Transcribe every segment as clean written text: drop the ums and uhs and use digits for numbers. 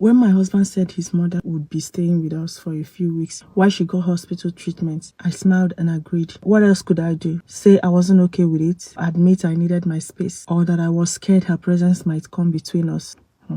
When my husband said his mother would be staying with us for a few weeks while she got hospital treatment, I smiled and agreed. What else could I do? Say I wasn't okay with it, admit I needed my space, or that I was scared her presence might come between us?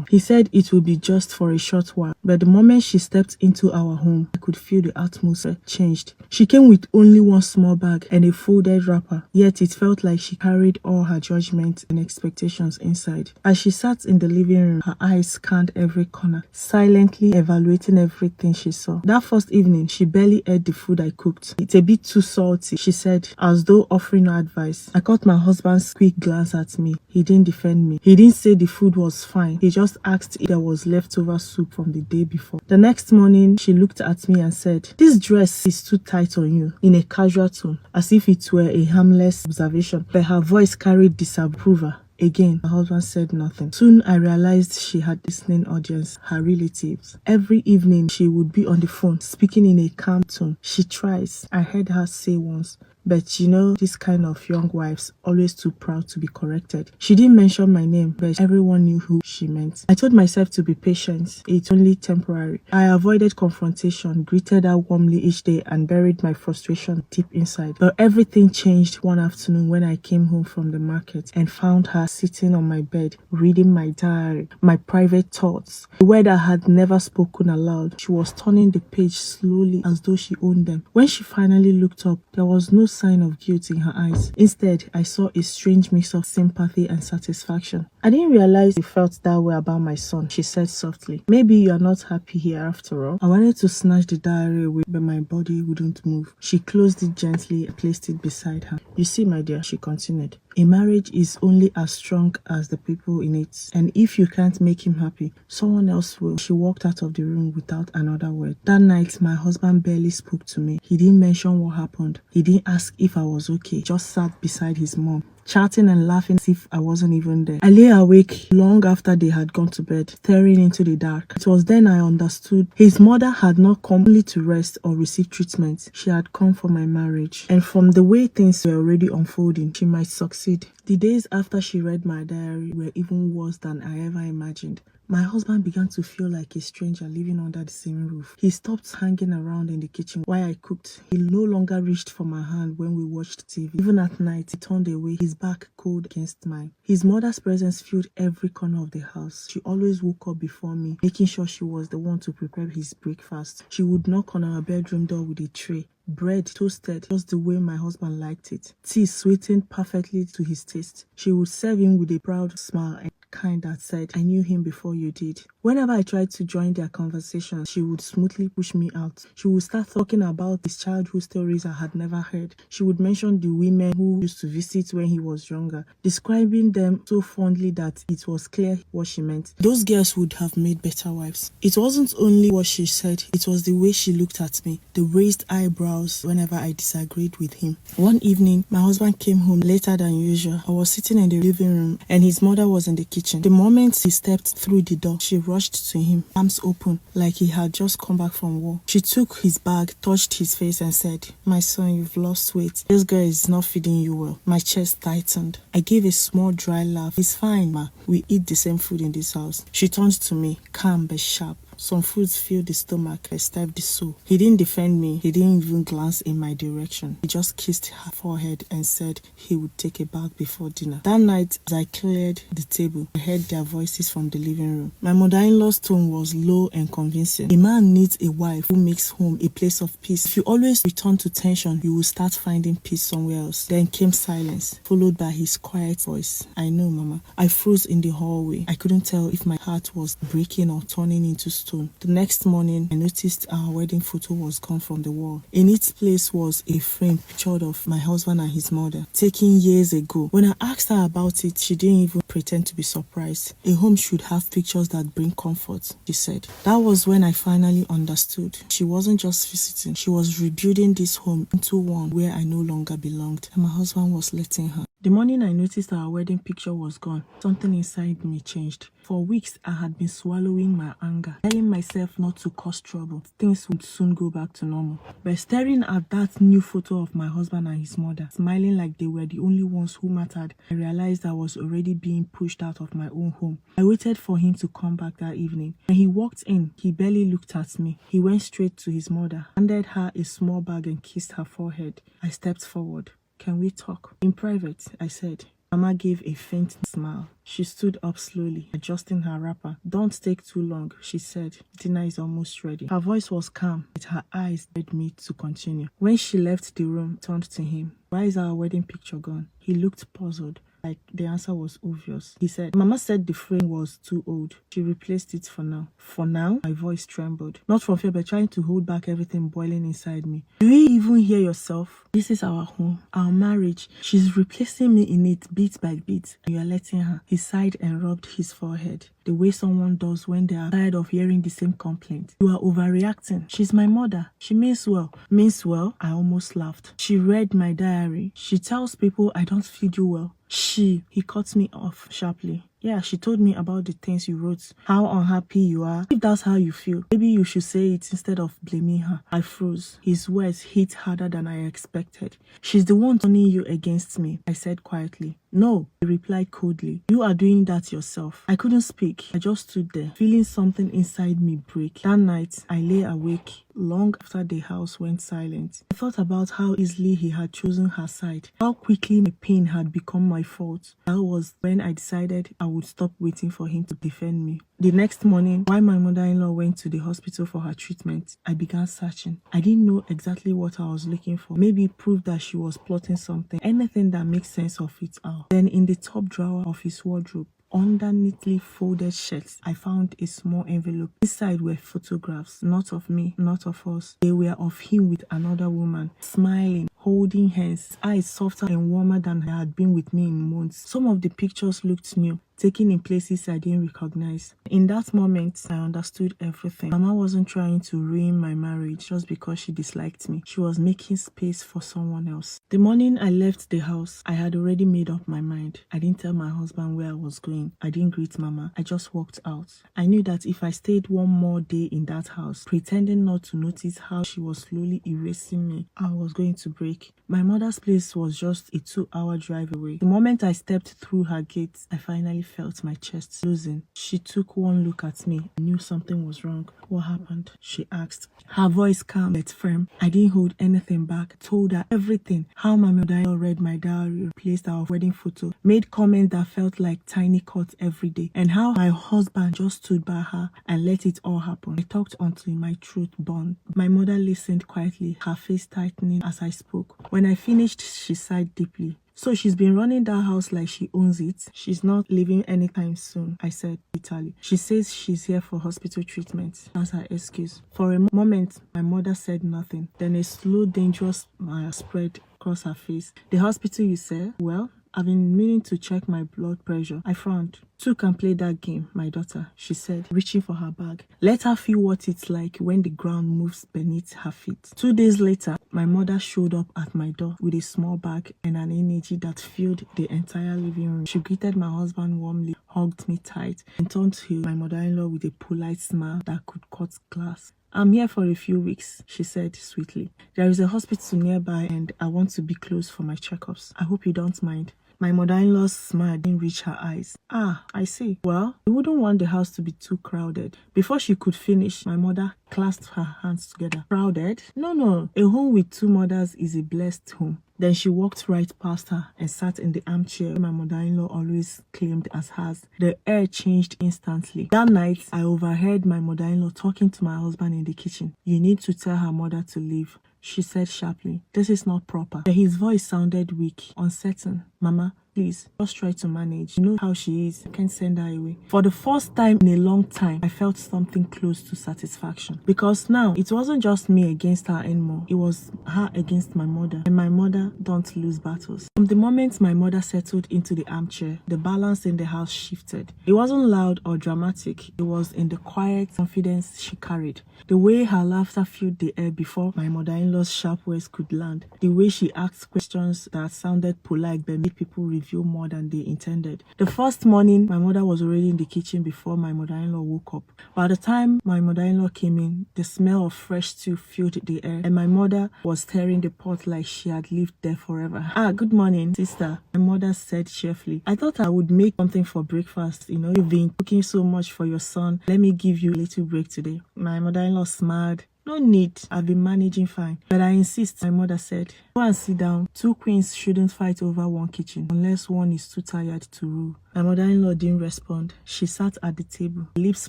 He said it would be just for a short while, but the moment she stepped into our home, I could feel the atmosphere changed. She came with only one small bag and a folded wrapper, yet it felt like she carried all her judgment and expectations inside. As she sat in the living room, her eyes scanned every corner, silently evaluating everything she saw. That first evening, she barely ate the food I cooked. "It's a bit too salty," she said, as though offering no advice. I caught my husband's quick glance at me. He didn't defend me. He didn't say the food was fine. He just asked if there was leftover soup from the day before. The next morning, she looked at me and said, "This dress is too tight on you," in a casual tone, as if it were a harmless observation, but her voice carried disapproval. Again, my husband said nothing. Soon I realized she had listening audience, her relatives. Every evening she would be on the phone, speaking in a calm tone. "She tries," I heard her say once. "But you know, this kind of young wives, always too proud to be corrected." She didn't mention my name, but everyone knew who she meant. I told myself to be patient. It's only temporary. I avoided confrontation, greeted her warmly each day, and buried my frustration deep inside. But everything changed one afternoon when I came home from the market and found her sitting on my bed, reading my diary, my private thoughts. The word I had never spoken aloud. She was turning the page slowly as though she owned them. When she finally looked up, there was no sign of guilt in her eyes. Instead, I saw a strange mix of sympathy and satisfaction. "I didn't realize you felt that way about my son," she said softly. "Maybe you are not happy here after all." I wanted to snatch the diary away, but my body wouldn't move. She closed it gently and placed it beside her. "You see, my dear," she continued, "a marriage is only as strong as the people in it. And if you can't make him happy, someone else will." She walked out of the room without another word. That night, my husband barely spoke to me. He didn't mention what happened. He didn't ask if I was okay. Just sat beside his mom, chatting and laughing as if I wasn't even there. I lay awake long after they had gone to bed, staring into the dark. It was then I understood his mother had not come only to rest or receive treatment. She had come for my marriage. And from the way things were already unfolding, she might succeed. The days after she read my diary were even worse than I ever imagined. My husband began to feel like a stranger living under the same roof. He stopped hanging around in the kitchen while I cooked. He no longer reached for my hand when we watched TV. Even at night, he turned away, his back cold against mine. His mother's presence filled every corner of the house. She always woke up before me, making sure she was the one to prepare his breakfast. She would knock on our bedroom door with a tray. Bread toasted just the way my husband liked it. Tea sweetened perfectly to his taste. She would serve him with a proud smile and kind that said, "I knew him before you did." Whenever I tried to join their conversation, she would smoothly push me out. She would start talking about his childhood stories I had never heard. She would mention the women who used to visit when he was younger, describing them so fondly that it was clear what she meant. Those girls would have made better wives. It wasn't only what she said, it was the way she looked at me, the raised eyebrows whenever I disagreed with him. One evening, my husband came home later than usual. I was sitting in the living room and his mother was in the kitchen. The moment he stepped through the door, she rushed to him, arms open, like he had just come back from war. She took his bag, touched his face and said, "My son, you've lost weight. This girl is not feeding you well." My chest tightened. I gave a small dry laugh. "It's fine, ma. We eat the same food in this house." She turned to me, calm but sharp. Some foods fill the stomach, but stifle the soul. He didn't defend me. He didn't even glance in my direction. He just kissed her forehead and said he would take a bath before dinner. That night, as I cleared the table, I heard their voices from the living room. My mother-in-law's tone was low and convincing. "A man needs a wife who makes home a place of peace. If you always return to tension, you will start finding peace somewhere else." Then came silence, followed by his quiet voice. "I know, Mama." I froze in the hallway. I couldn't tell if my heart was breaking or turning into stone. The next morning, I noticed our wedding photo was gone from the wall. In its place was a frame pictured of my husband and his mother, taken years ago. When I asked her about it, she didn't even pretend to be surprised. "A home should have pictures that bring comfort," she said. That was when I finally understood. She wasn't just visiting. She was rebuilding this home into one where I no longer belonged, and my husband was letting her. The morning I noticed our wedding picture was gone, something inside me changed. For weeks, I had been swallowing my anger, telling myself not to cause trouble. Things would soon go back to normal. But staring at that new photo of my husband and his mother, smiling like they were the only ones who mattered, I realized I was already being pushed out of my own home. I waited for him to come back that evening. When he walked in, he barely looked at me. He went straight to his mother, handed her a small bag and kissed her forehead. I stepped forward. Can we talk? In private, I said. Mama gave a faint smile. She stood up slowly, adjusting her wrapper. Don't take too long, she said. Dinner is almost ready. Her voice was calm, but her eyes led me to continue. When she left the room, I turned to him. Why is our wedding picture gone? He looked puzzled, like the answer was obvious. He said, Mama said the frame was too old. She replaced it for now. For now? My voice trembled. Not from fear, but trying to hold back everything boiling inside me. Do you even hear yourself? This is our home, our marriage. She's replacing me in it bit by bit. And you are letting her. He sighed and rubbed his forehead, the way someone does when they are tired of hearing the same complaint. You are overreacting. She's my mother. She means well. Means well? I almost laughed. She read my diary. She tells people I don't feed you well. He cut me off sharply. Yeah, she told me about the things you wrote, how unhappy you are. If that's how you feel, maybe you should say it instead of blaming her. I froze. His words hit harder than I expected. She's the one turning you against me, I said quietly. No, he replied coldly. You are doing that yourself. I couldn't speak. I just stood there, feeling something inside me break. That night, I lay awake long after the house went silent. I thought about how easily he had chosen her side, how quickly my pain had become my fault. That was when I decided I would stop waiting for him to defend me. The next morning, while my mother-in-law went to the hospital for her treatment, I began searching. I didn't know exactly what I was looking for. Maybe proof that she was plotting something, anything that makes sense of it all. Then in the top drawer of his wardrobe, under neatly folded shirts, I found a small envelope. Inside were photographs, not of me, not of us. They were of him with another woman, smiling, holding hands, eyes softer and warmer than they had been with me in months. Some of the pictures looked new, taken in places I didn't recognize. In that moment, I understood everything. Mama wasn't trying to ruin my marriage just because she disliked me. She was making space for someone else. The morning I left the house, I had already made up my mind. I didn't tell my husband where I was going. I didn't greet Mama. I just walked out. I knew that if I stayed one more day in that house, pretending not to notice how she was slowly erasing me, I was going to break. My mother's place was just a 2-hour drive away. The moment I stepped through her gate, I finally felt my chest loosen. She took one look at me. I knew something was wrong. What happened? She asked. Her voice calm but firm. I didn't hold anything back. I told her everything. How my mother read my diary, replaced our wedding photo, made comments that felt like tiny cuts every day, and how my husband just stood by her and let it all happen. I talked until my throat burned. My mother listened quietly, her face tightening as I spoke. When I finished, she sighed deeply. So she's been running that house like she owns it. She's not leaving anytime soon, I said bitterly. She says she's here for hospital treatment. That's her excuse. For a moment, my mother said nothing. Then a slow, dangerous smile spread across her face. The hospital, you said? Well, I've been meaning to check my blood pressure. I frowned. Two can play that game, my daughter, she said, reaching for her bag. Let her feel what it's like when the ground moves beneath her feet. 2 days later, my mother showed up at my door with a small bag and an energy that filled the entire living room. She greeted my husband warmly, hugged me tight, and turned to my mother-in-law with a polite smile that could cut glass. I'm here for a few weeks, she said sweetly. There is a hospital nearby and I want to be close for my checkups. I hope you don't mind. My mother-in-law's smile didn't reach her eyes. Ah, I see. Well, we wouldn't want the house to be too crowded. Before she could finish, my mother clasped her hands together. Crowded? No. A home with 2 mothers is a blessed home. Then she walked right past her and sat in the armchair my mother-in-law always claimed as hers. The air changed instantly. That night, I overheard my mother-in-law talking to my husband in the kitchen. You need to tell her mother to leave, she said sharply. This is not proper. His voice sounded weak, uncertain. Mama, Please, just try to manage. You know how she is. I can't send her away. For the first time in a long time, I felt something close to satisfaction. Because now, it wasn't just me against her anymore. It was her against my mother. And my mother don't lose battles. From the moment my mother settled into the armchair, the balance in the house shifted. It wasn't loud or dramatic. It was in the quiet confidence she carried. The way her laughter filled the air before my mother-in-law's sharp words could land. The way she asked questions that sounded polite but made people reveal more than they intended. The first morning, my mother was already in the kitchen before my mother-in-law woke up. By the time my mother-in-law came in, the smell of fresh stew filled the air, and my mother was stirring the pot like she had lived there forever. Good morning, sister, my mother said cheerfully. I thought I would make something for breakfast. You know, you've been cooking so much for your son. Let me give you a little break today. My mother-in-law smiled. No need, I've been managing fine. But I insist, my mother said. Go and sit down. Two queens shouldn't fight over one kitchen unless one is too tired to rule. My mother-in-law didn't respond. She sat at the table, lips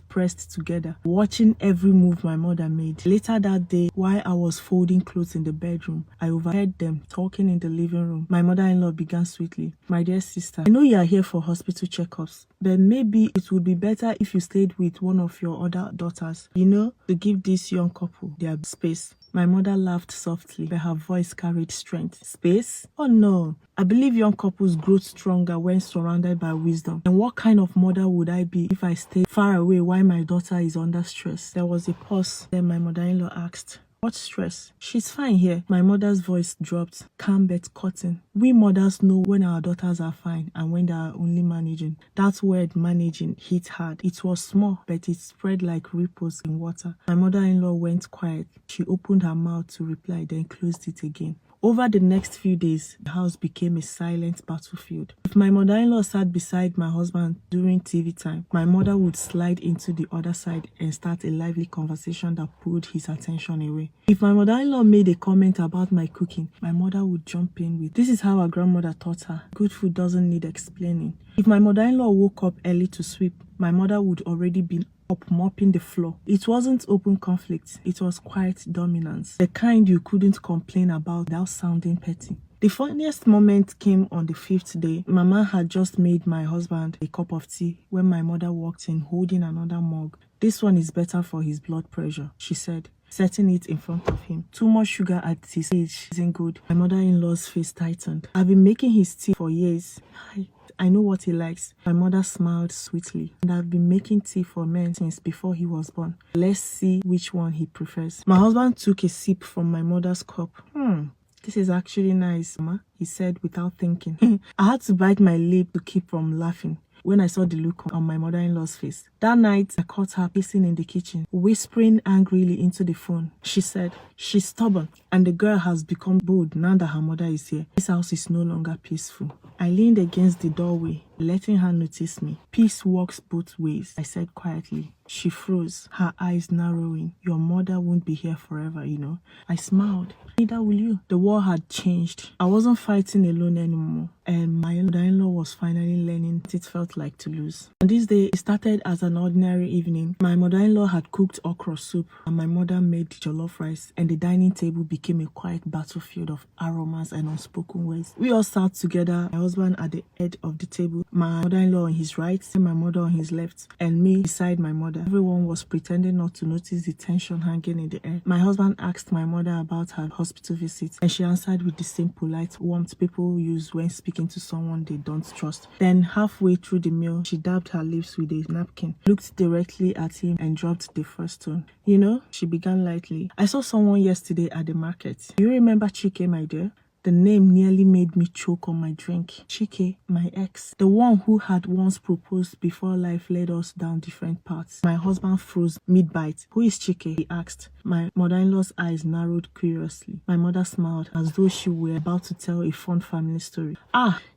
pressed together, watching every move my mother made. Later that day, while I was folding clothes in the bedroom, I overheard them talking in the living room. My mother-in-law began sweetly. My dear sister, I know you are here for hospital checkups, but maybe it would be better if you stayed with one of your other daughters, you know, to give this young couple their space. My mother laughed softly, but her voice carried strength. Space? Oh no. I believe young couples grow stronger when surrounded by wisdom. And what kind of mother would I be if I stayed far away while my daughter is under stress? There was a pause. Then my mother-in-law asked, what stress? She's fine here. My mother's voice dropped, calm but cutting. We mothers know when our daughters are fine and when they are only managing. That word managing hit hard. It was small, but it spread like ripples in water. My mother-in-law went quiet. She opened her mouth to reply, then closed it again. Over the next few days, the house became a silent battlefield. If my mother-in-law sat beside my husband during TV time, my mother would slide into the other side and start a lively conversation that pulled his attention away. If my mother-in-law made a comment about my cooking, my mother would jump in with, this is how our grandmother taught her. Good food doesn't need explaining. If my mother-in-law woke up early to sweep, my mother would already be up mopping the floor. It wasn't open conflict, it was quiet dominance. The kind you couldn't complain about without sounding petty. The funniest moment came on the 5th day. Mama had just made my husband a cup of tea when my mother walked in holding another mug. This one is better for his blood pressure, she said, setting it in front of him. Too much sugar at his age isn't good. My mother-in-law's face tightened. I've been making his tea for years. I know what he likes. My mother smiled sweetly. And I've been making tea for men since before he was born. Let's see which one he prefers. My husband took a sip from my mother's cup. This is actually nice, Mama, he said without thinking. I had to bite my lip to keep from laughing when I saw the look on my mother-in-law's face. That night, I caught her pacing in the kitchen, whispering angrily into the phone. She said, she's stubborn, and the girl has become bold now that her mother is here. This house is no longer peaceful. I leaned against the doorway, letting her notice me. Peace works both ways, I said quietly. She froze, her eyes narrowing. Your mother won't be here forever, you know. I smiled. Neither will you. The war had changed. I wasn't fighting alone anymore, and my mother-in-law was finally learning what it felt like to lose. On this day, it started as an ordinary evening. My mother-in-law had cooked okra soup, and my mother made jollof rice, and the dining table became a quiet battlefield of aromas and unspoken words. We all sat together, my husband at the head of the table, my mother-in-law on his right, and my mother on his left, and me beside my mother. Everyone was pretending not to notice the tension hanging in the air. My husband asked my mother about her hospital visit, and she answered with the same polite warmth people use when speaking to someone they don't trust. Then, halfway through the meal, she dabbed her lips with a napkin, looked directly at him, and dropped the first tone. You know, she began lightly. I saw someone yesterday at the market. Do you remember Chike, my dear? The name nearly made me choke on my drink. Chike, my ex. The one who had once proposed before life led us down different paths. My husband froze mid-bite. Who is Chike? He asked. My mother-in-law's eyes narrowed curiously. My mother smiled as though she were about to tell a fun family story.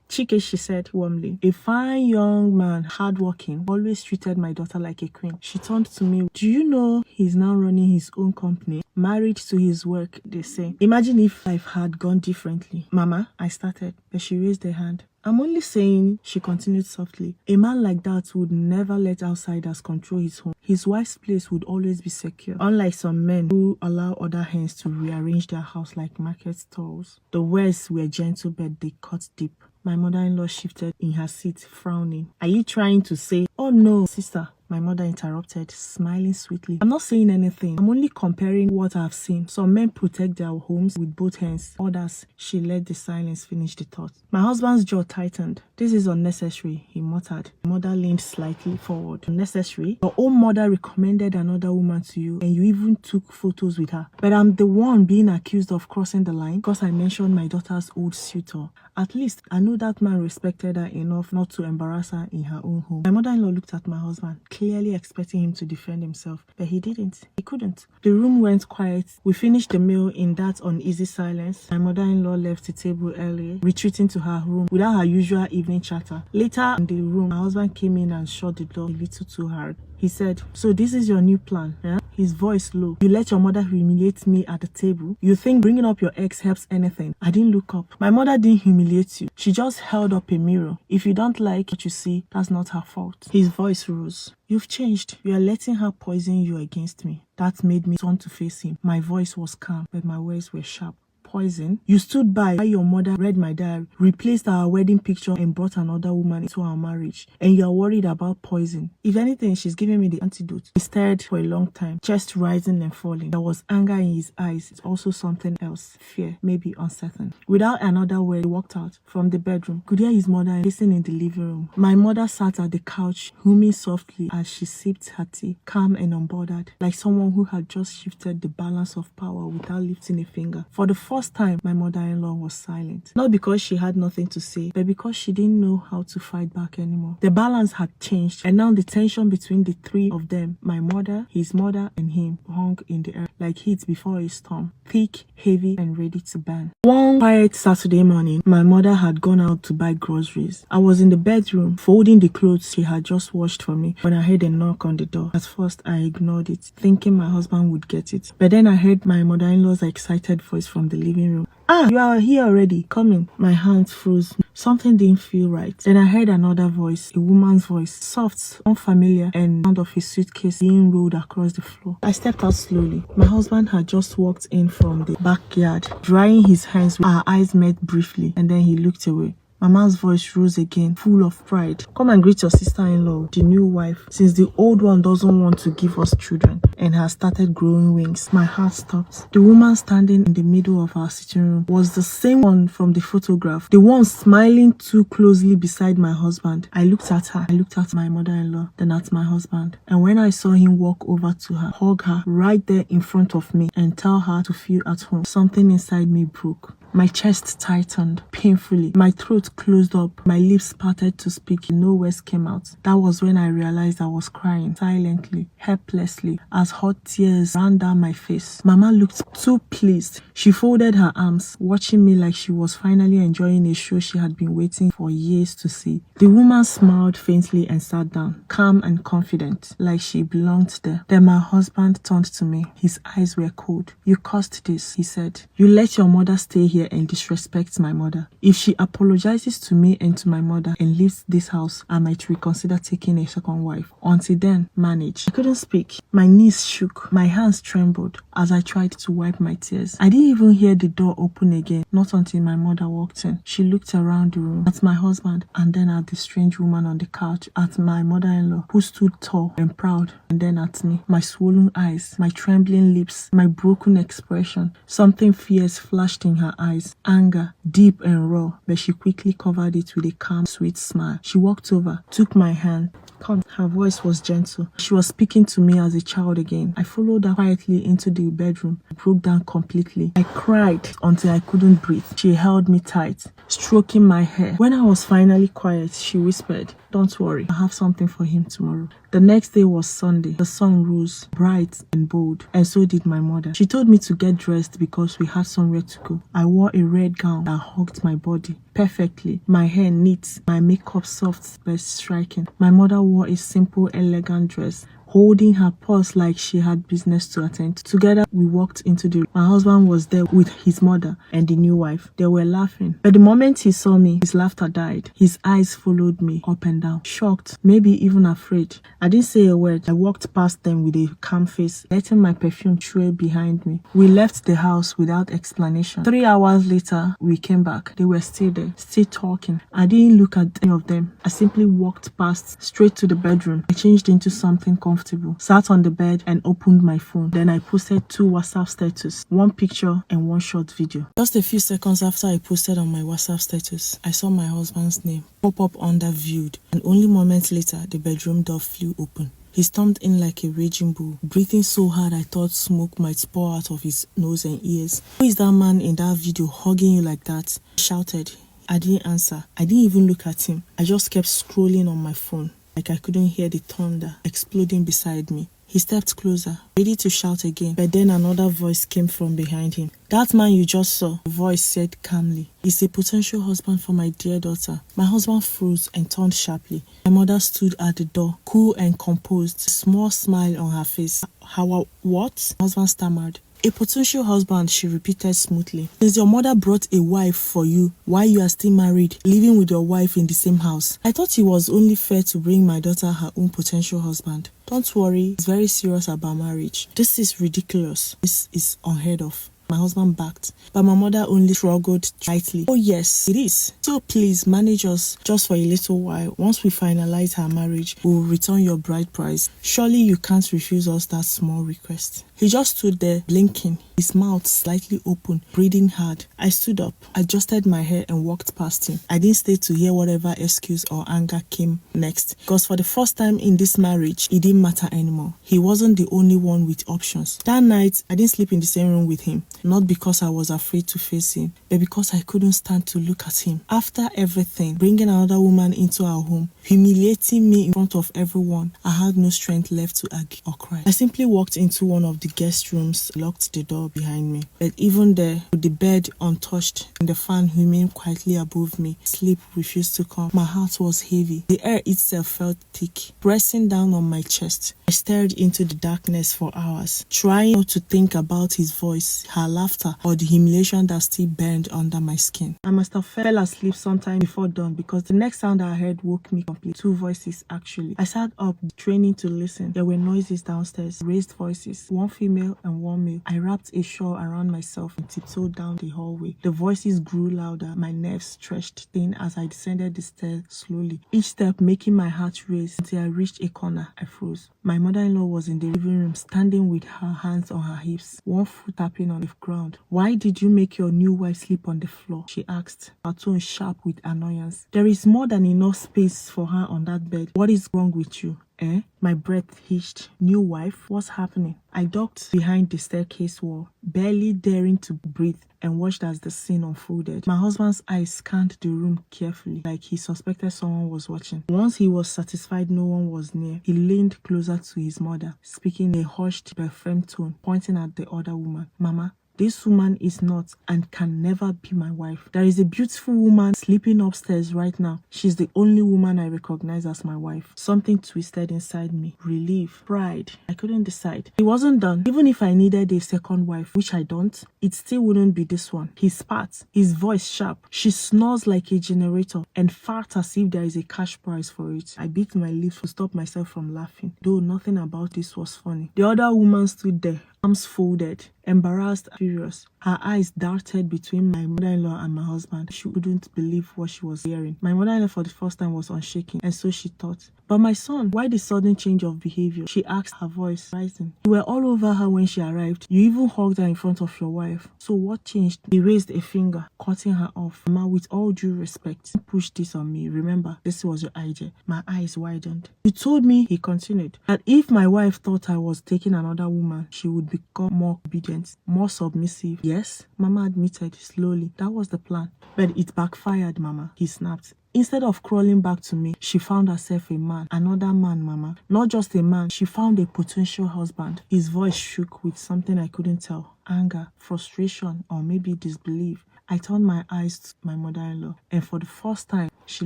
Chike, she said warmly. A fine young man, hardworking, always treated my daughter like a queen. She turned to me. Do you know he's now running his own company? Married to his work, they say. Imagine if life had gone differently. Mama, I started, but she raised her hand. I'm only saying, she continued softly, a man like that would never let outsiders control his home. His wife's place would always be secure, unlike some men who allow other hands to rearrange their house like market stalls. The words were gentle, but they cut deep. My mother-in-law shifted in her seat, frowning. Are you trying to say, oh no, sister? My mother interrupted, smiling sweetly. I'm not saying anything. I'm only comparing what I've seen. Some men protect their homes with both hands. Others, she let the silence finish the thought. My husband's jaw tightened. This is unnecessary, he muttered. My mother leaned slightly forward. Unnecessary? Your own mother recommended another woman to you and you even took photos with her. But I'm the one being accused of crossing the line because I mentioned my daughter's old suitor. At least I know that man respected her enough not to embarrass her in her own home. My mother-in-law looked at my husband, clearly expecting him to defend himself, but he didn't. He couldn't. The room went quiet. We finished the meal in that uneasy silence. My mother-in-law left the table early, retreating to her room without her usual evening chatter. Later in the room, my husband came in and shut the door a little too hard. He said, so this is your new plan, yeah? His voice low. You let your mother humiliate me at the table? You think bringing up your ex helps anything? I didn't look up. My mother didn't humiliate you. She just held up a mirror. If you don't like what you see, that's not her fault. His voice rose. You've changed. You are letting her poison you against me. That made me turn to face him. My voice was calm, but my words were sharp. Poison? You stood by while your mother read my diary, replaced our wedding picture and brought another woman into our marriage, and you are worried about poison. If anything, she's giving me the antidote. He stared for a long time, chest rising and falling. There was anger in his eyes. It's also something else. Fear, maybe uncertain. Without another word, he walked out from the bedroom. Could hear his mother listening in the living room. My mother sat at the couch, humming softly as she sipped her tea, calm and unbothered, like someone who had just shifted the balance of power without lifting a finger. For the first time, my mother-in-law was silent. Not because she had nothing to say, but because she didn't know how to fight back anymore. The balance had changed, and now the tension between the three of them, my mother, his mother, and him, hung in the air like heat before a storm. Thick, heavy, and ready to burn. One quiet Saturday morning, my mother had gone out to buy groceries. I was in the bedroom, folding the clothes she had just washed for me, when I heard a knock on the door. At first, I ignored it, thinking my husband would get it. But then I heard my mother-in-law's excited voice from the living room. Ah, you are here already. Come in. My hands froze. Something didn't feel right. Then I heard another voice, a woman's voice, soft, unfamiliar, and sound of his suitcase being rolled across the floor. I stepped out slowly. My husband had just walked in from the backyard, drying his hands. Our eyes met briefly, and then he looked away. Mama's voice rose again, full of pride. Come and greet your sister-in-law, the new wife, since the old one doesn't want to give us children and has started growing wings. My heart stopped. The woman standing in the middle of our sitting room was the same one from the photograph, the one smiling too closely beside my husband. I looked at her. I looked at my mother-in-law, then at my husband. And when I saw him walk over to her, hug her right there in front of me and tell her to feel at home, something inside me broke. My chest tightened painfully. My throat closed up. My lips parted to speak. No words came out. That was when I realized I was crying silently, helplessly, as hot tears ran down my face. Mama looked too pleased. She folded her arms, watching me like she was finally enjoying a show she had been waiting for years to see. The woman smiled faintly and sat down, calm and confident, like she belonged there. Then my husband turned to me. His eyes were cold. You caused this, he said. You let your mother stay here and disrespect my mother. If she apologizes to me and to my mother and leaves this house, I might reconsider taking a second wife. Until then, manage. I couldn't speak. My knees shook. My hands trembled as I tried to wipe my tears. I didn't even hear the door open again, not until my mother walked in. She looked around the room, at my husband, and then at the strange woman on the couch, at my mother-in-law, who stood tall and proud, and then at me. My swollen eyes, my trembling lips, my broken expression. Something fierce flashed in her eyes. Anger, deep and raw, but she quickly covered it with a calm, sweet smile. She walked over, took my hand. Come. Her voice was gentle. She was speaking to me as a child again. I followed her quietly into the bedroom. I broke down completely. I cried until I couldn't breathe. She held me tight, stroking my hair. When I was finally quiet, she whispered, "Don't worry, I have something for him tomorrow." The next day was Sunday. The sun rose, bright and bold, and so did my mother. She told me to get dressed because we had somewhere to go. I wore a red gown that hugged my body perfectly, my hair neat, my makeup soft but striking. My mother wore a simple, elegant dress, holding her purse like she had business to attend to. Together, we walked into the room. My husband was there with his mother and the new wife. They were laughing. But the moment he saw me, his laughter died. His eyes followed me up and down, shocked, maybe even afraid. I didn't say a word. I walked past them with a calm face, letting my perfume trail behind me. We left the house without explanation. 3 hours later, we came back. They were still there, still talking. I didn't look at any of them. I simply walked past, straight to the bedroom. I changed into something comfortable, sat on the bed and opened my phone. Then I posted 2 WhatsApp status, 1 picture and 1 short video. Just a few seconds after I posted on my WhatsApp status, I saw my husband's name pop up under viewed, and only moments later, the bedroom door flew open. He stormed in like a raging bull, breathing so hard I thought smoke might pour out of his nose and ears. "Who is that man in that video hugging you like that?" He shouted. I didn't answer. I didn't even look at him. I just kept scrolling on my phone, like I couldn't hear the thunder exploding beside me. He stepped closer, ready to shout again, but then another voice came from behind him. "That man you just saw," the voice said calmly, "is a potential husband for my dear daughter." My husband froze and turned sharply. My mother stood at the door, cool and composed, a small smile on her face. "How? What?" My husband stammered. "A potential husband," she repeated smoothly. "Since your mother brought a wife for you while you are still married, living with your wife in the same house, I thought it was only fair to bring my daughter her own potential husband. Don't worry, he's very serious about marriage. This is ridiculous. This is unheard of." My husband backed, but my mother only shrugged lightly. "Oh yes, it is. So please manage us just for a little while. Once we finalize our marriage, we will return your bride price. Surely you can't refuse us that small request." He just stood there, blinking, his mouth slightly open, breathing hard. I stood up, adjusted my hair and walked past him. I didn't stay to hear whatever excuse or anger came next, because for the first time in this marriage, it didn't matter anymore. He wasn't the only one with options. That night, I didn't sleep in the same room with him. Not because I was afraid to face him, but because I couldn't stand to look at him. After everything, bringing another woman into our home, humiliating me in front of everyone, I had no strength left to argue or cry. I simply walked into one of the guest rooms, locked the door behind me. But even there, with the bed untouched and the fan humming quietly above me, sleep refused to come. My heart was heavy. The air itself felt thick, pressing down on my chest. I stared into the darkness for hours, trying not to think about his voice, her laughter, or the humiliation that still burned under my skin. I must have fell asleep sometime before dawn, because the next sound I heard woke me completely. 2 voices actually. I sat up, training to listen. There were noises downstairs, raised voices, 1 female and 1 male. I wrapped a shawl around myself and tiptoed down the hallway. The voices grew louder, my nerves stretched thin as I descended the stairs slowly, each step making my heart race. Until I reached a corner, I froze. My mother-in-law was in the living room, standing with her hands on her hips, 1 foot tapping on the ground. "Why did you make your new wife sleep on the floor?" she asked, her tone sharp with annoyance. "There is more than enough space for her on that bed. What is wrong with you?" "Eh?" My breath hitched. "New wife? What's happening?" I ducked behind the staircase wall, barely daring to breathe, and watched as the scene unfolded. My husband's eyes scanned the room carefully, like he suspected someone was watching. Once he was satisfied no one was near, he leaned closer to his mother, speaking in a hushed but firm tone, pointing at the other woman. "Mama, this woman is not and can never be my wife. There is a beautiful woman sleeping upstairs right now. She's the only woman I recognize as my wife." Something twisted inside me. Relief, pride. I couldn't decide. It wasn't done. Even if I needed a second wife, which I don't, it still wouldn't be this one. He spat, his voice sharp. She snores like a generator and farts as if there is a cash prize for it. I bit my lips to stop myself from laughing, though nothing about this was funny. The other woman stood there, arms folded, embarrassed and furious. Her eyes darted between my mother-in-law and my husband. She couldn't believe what she was hearing. My mother-in-law for the first time was unshaken, and so she thought. "But my son, why the sudden change of behavior?" she asked, her voice rising. "You were all over her when she arrived. You even hugged her in front of your wife. So what changed?" He raised a finger, cutting her off. "Mama, with all due respect, don't push this on me. Remember, this was your idea." My eyes widened. "You told me," he continued, "that if my wife thought I was taking another woman, she would become more obedient, more submissive." "Yes," Mama admitted slowly. "That was the plan. But it backfired, Mama," he snapped. Instead of crawling back to me, she found herself a man. Another man, Mama. Not just a man, she found a potential husband. His voice shook with something I couldn't tell. Anger, frustration, or maybe disbelief. I turned my eyes to my mother-in-law, and for the first time, she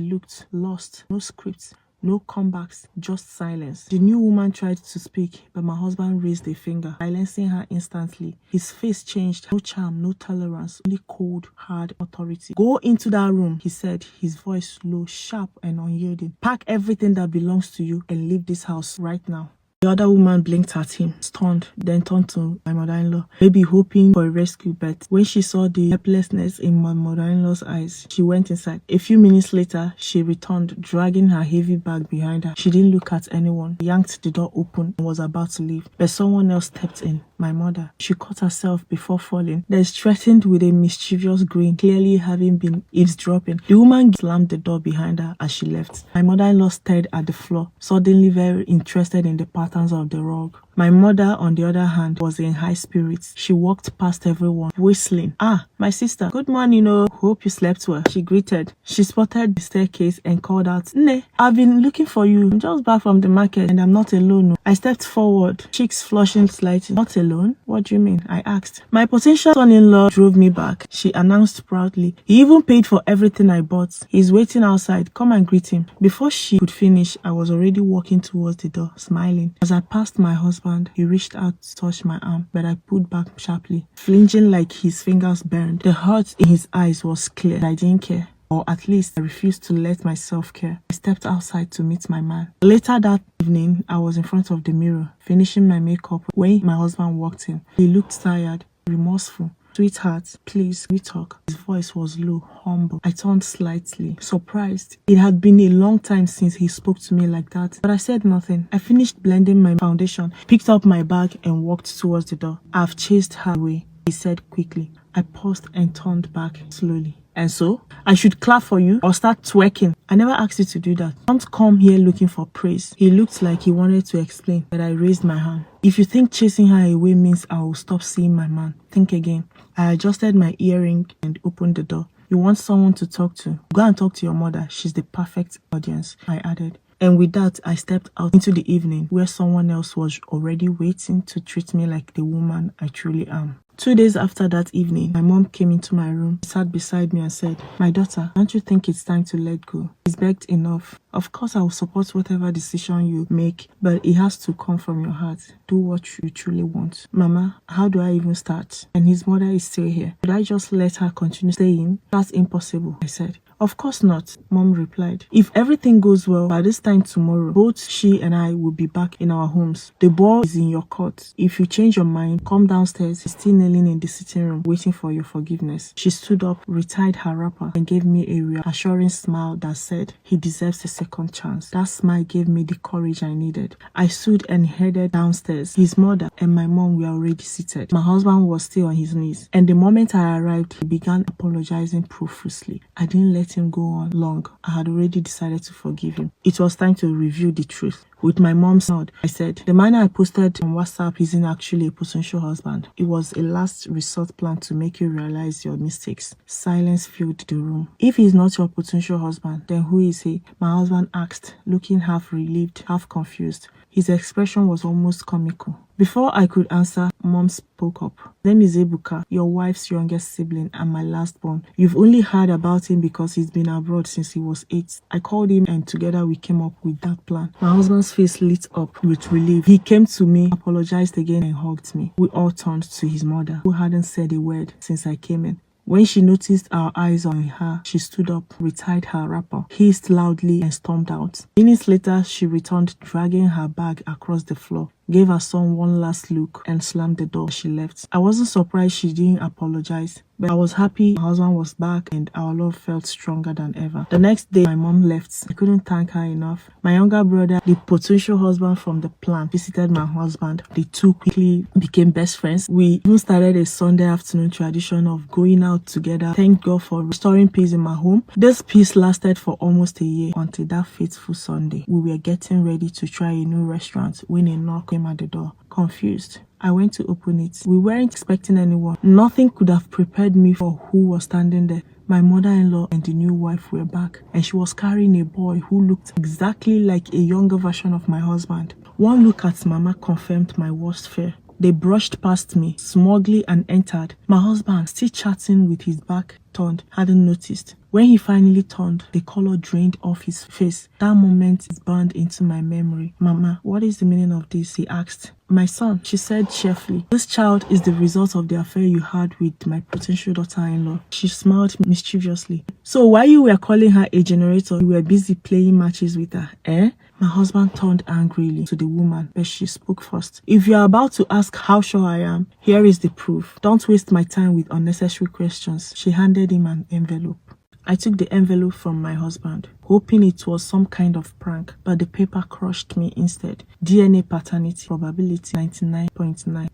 looked lost. No script, No comebacks, just silence. The new woman tried to speak, but my husband raised a finger, silencing her instantly. His face changed. No charm, no tolerance, only cold, hard authority. Go into that room, he said, his voice low, sharp, and unyielding. Pack everything that belongs to you and leave this house right now. The other woman blinked at him, stunned, then turned to my mother-in-law, maybe hoping for a rescue, but when she saw the helplessness in my mother-in-law's eyes, she went inside. A few minutes later, she returned, dragging her heavy bag behind her. She didn't look at anyone, yanked the door open, and was about to leave, but someone else stepped in. My mother. She caught herself before falling, then straightened with a mischievous grin, clearly having been eavesdropping. The woman slammed the door behind her as she left. My mother-in-law stared at the floor, suddenly very interested in the patterns of the rug. My mother, on the other hand, was in high spirits. She walked past everyone, whistling. "Ah, my sister, good morning, hope you slept well," she greeted. She spotted the staircase and called out, "Ne, I've been looking for you. I'm just back from the market and I'm not alone." I stepped forward, cheeks flushing slightly. "Not alone? What do you mean?" I asked. "My potential son-in-law drove me back," she announced proudly. "He even paid for everything I bought. He's waiting outside. Come and greet him." Before she could finish, I was already walking towards the door, smiling. As I passed my husband, he reached out to touch my arm, but I pulled back sharply, flinching like his fingers burned. The hurt in his eyes was clear. I didn't care. Or at least I refused to let myself care. I stepped outside to meet my man. Later that evening, I was in front of the mirror, finishing my makeup when my husband walked in. He looked tired, remorseful. "Sweetheart, please, we talk." His voice was low, humble. I turned slightly, surprised. It had been a long time since he spoke to me like that, but I said nothing. I finished blending my foundation, picked up my bag, and walked towards the door. "I've chased her away," he said quickly. I paused and turned back slowly. "And so, I should clap for you or start twerking?" "I never asked you to do that. Don't come here looking for praise." He looked like he wanted to explain, but I raised my hand. "If you think chasing her away means I will stop seeing my man, think again." I adjusted my earring and opened the door. "You want someone to talk to? Go and talk to your mother. She's the perfect audience," I added. And with that, I stepped out into the evening where someone else was already waiting to treat me like the woman I truly am. 2 days after that evening, my mom came into my room, sat beside me and said, "My daughter, don't you think it's time to let go? It's begged enough. Of course, I will support whatever decision you make, but it has to come from your heart. Do what you truly want." "Mama, how do I even start? And his mother is still here. Should I just let her continue staying?" "That's impossible," I said. "Of course not," Mom replied. "If everything goes well, by this time tomorrow, both she and I will be back in our homes. The ball is in your court. If you change your mind, come downstairs. He's still kneeling in the sitting room, waiting for your forgiveness." She stood up, retied her wrapper, and gave me a reassuring smile that said, "He deserves a second chance." That smile gave me the courage I needed. I stood and headed downstairs. His mother and my mom were already seated. My husband was still on his knees, and the moment I arrived, he began apologizing profusely. I didn't let him go on long. I had already decided to forgive him. It was time to reveal the truth. With my mom's nod, I said, "The man I posted on WhatsApp isn't actually a potential husband. It was a last resort plan to make you realize your mistakes." Silence filled the room. "If he's not your potential husband, then who is he?" my husband asked, looking half relieved, half confused. His expression was almost comical. Before I could answer, Mom spoke up. "Name is Ebuka, your wife's youngest sibling and my last born. You've only heard about him because he's been abroad since he was 8. I called him and together we came up with that plan." My husband's face lit up with relief. He came to me, apologized again and hugged me. We all turned to his mother, who hadn't said a word since I came in. When she noticed our eyes on her, she stood up, retied her wrapper, hissed loudly and stormed out. Minutes later, she returned, dragging her bag across the floor, gave her son one last look and slammed the door. She left. I wasn't surprised she didn't apologize, but I was happy my husband was back and our love felt stronger than ever. The next day, my mom left. I couldn't thank her enough. My younger brother, the potential husband from the plan, visited my husband. The two quickly became best friends. We even started a Sunday afternoon tradition of going out together. Thank God for restoring peace in my home. This peace lasted for almost a year until that fateful Sunday. We were getting ready to try a new restaurant when a knock came at the door. Confused, I went to open it. We weren't expecting anyone. Nothing could have prepared me for who was standing there. My mother-in-law and the new wife were back, and she was carrying a boy who looked exactly like a younger version of my husband. One look at Mama confirmed my worst fear. They brushed past me smugly and entered. My husband, still chatting with his back turned, hadn't noticed. When he finally turned, the color drained off his face. That moment is burned into my memory. Mama, what is the meaning of this? He asked. My son, she said cheerfully, this child is the result of the affair you had with my potential daughter-in-law. She smiled mischievously. So while you were calling her a generator, you were busy playing matches with her, eh? My husband turned angrily to the woman, but she spoke first. If you are about to ask how sure I am, here is the proof. Don't waste my time with unnecessary questions. She handed him an envelope. I took the envelope from my husband, hoping it was some kind of prank, but the paper crushed me instead. DNA paternity probability 99.9%.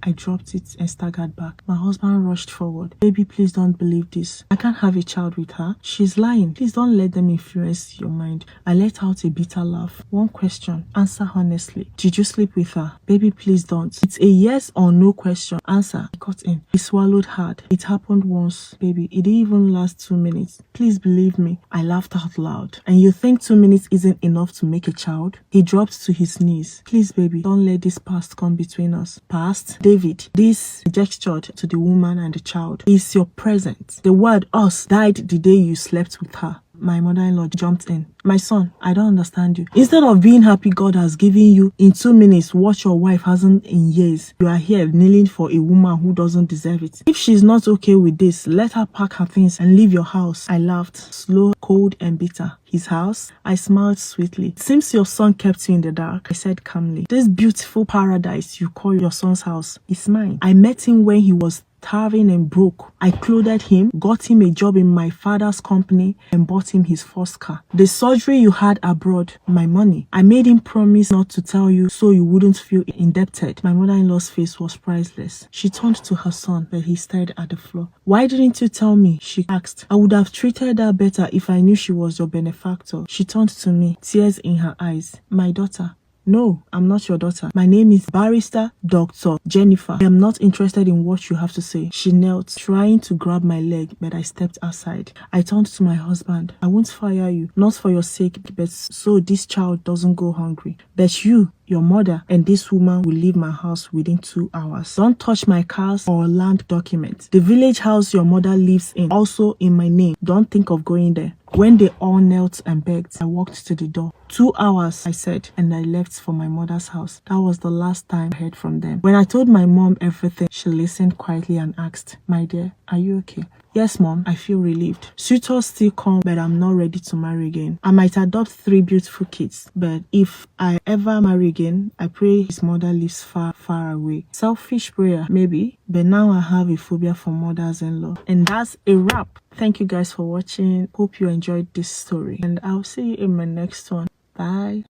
I dropped it and staggered back. My husband rushed forward. Baby, please don't believe this. I can't have a child with her. She's lying. Please don't let them influence your mind. I let out a bitter laugh. One question. Answer honestly. Did you sleep with her? Baby, please don't. It's a yes or no question. Answer. I cut in. He swallowed hard. It happened once, baby. It didn't even last 2 minutes. Please believe me. I laughed out loud. And you think 2 minutes isn't enough to make a child? He dropped to his knees. Please, baby, don't let this past come between us. Past? David, this gestured to the woman and the child, is your present. The word us died the day you slept with her. My mother-in-law jumped in. My son, I don't understand you. Instead of being happy God has given you in 2 minutes what your wife hasn't in years, you are here kneeling for a woman who doesn't deserve it. If she's not okay with this, let her pack her things and leave your house. I laughed, slow, cold and bitter. His house? I smiled sweetly. It seems your son kept you in the dark, I said calmly. This beautiful paradise you call your son's house is mine. I met him when he was starving and broke. I clothed him, got him a job in my father's company, and bought him his first car. The surgery you had abroad, my money. I made him promise not to tell you so you wouldn't feel indebted. My mother-in-law's face was priceless. She turned to her son, but he stared at the floor. Why didn't you tell me? She asked. I would have treated her better if I knew she was your benefactor. She turned to me, tears in her eyes. My daughter. No, I'm not your daughter. My name is Barrister Dr. Jennifer. I am not interested in what you have to say. She knelt, trying to grab my leg, but I stepped aside. I turned to my husband. I won't fire you, not for your sake, but so this child doesn't go hungry. But you, your mother, and this woman will leave my house within 2 hours. Don't touch my cars or land documents. The village house your mother lives in, also in my name. Don't think of going there. When they all knelt and begged, I walked to the door. 2 hours, I said, and I left for my mother's house. That was the last time I heard from them. When I told my mom everything, she listened quietly and asked, my dear, are you okay? Yes, Mom, I feel relieved. Suitors still come, but I'm not ready to marry again. I might adopt 3 beautiful kids, but if I ever marry again, I pray his mother lives far, far away. Selfish prayer, maybe, but now I have a phobia for mothers-in-law. And that's a wrap. Thank you guys for watching. Hope you enjoyed this story, and I'll see you in my next one. Bye.